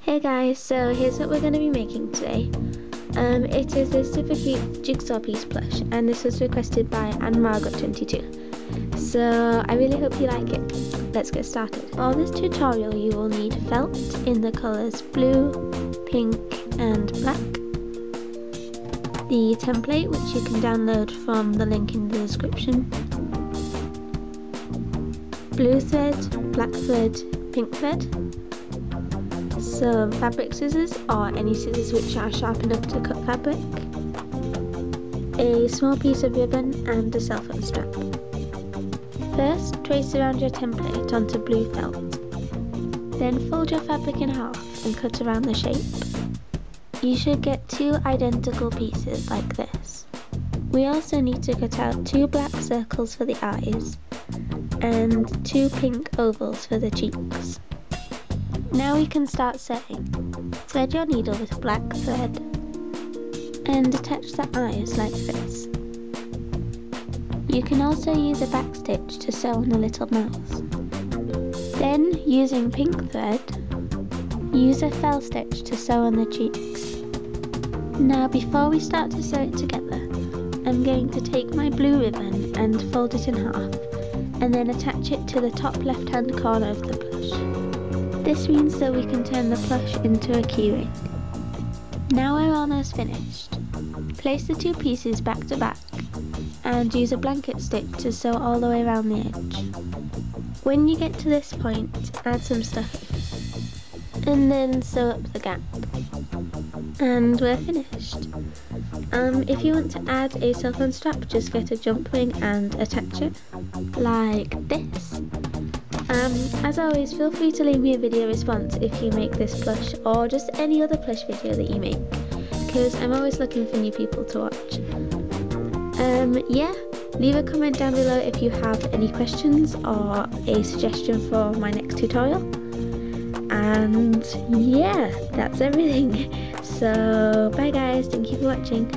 Hey guys, so here's what we're going to be making today. It is a super cute jigsaw piece plush, and this was requested by AnnMargot22. So I really hope you like it. Let's get started. For this tutorial you will need felt in the colours blue, pink and black. The template, which you can download from the link in the description. Blue thread, black thread, pink thread. Some fabric scissors or any scissors which are sharp enough to cut fabric. A small piece of ribbon and a cell phone strap. First, trace around your template onto blue felt. Then fold your fabric in half and cut around the shape. You should get two identical pieces like this. We also need to cut out two black circles for the eyes and two pink ovals for the cheeks. Now we can start sewing. Thread your needle with black thread and attach the eyes like this. You can also use a back stitch to sew on the little mouth. Then, using pink thread, use a fell stitch to sew on the cheeks. Now before we start to sew it together, I'm going to take my blue ribbon and fold it in half, and then attach it to the top left hand corner of the plush. This means that we can turn the plush into a keyring. Now we're almost finished. Place the two pieces back to back and use a blanket stitch to sew all the way around the edge. When you get to this point, add some stuffing and then sew up the gap. And we're finished. If you want to add a cell phone strap, just get a jump ring and attach it like this. As always, feel free to leave me a video response if you make this plush or just any other plush video that you make, because I'm always looking for new people to watch. Yeah, leave a comment down below if you have any questions or a suggestion for my next tutorial. And yeah, that's everything. So bye guys, thank you for watching.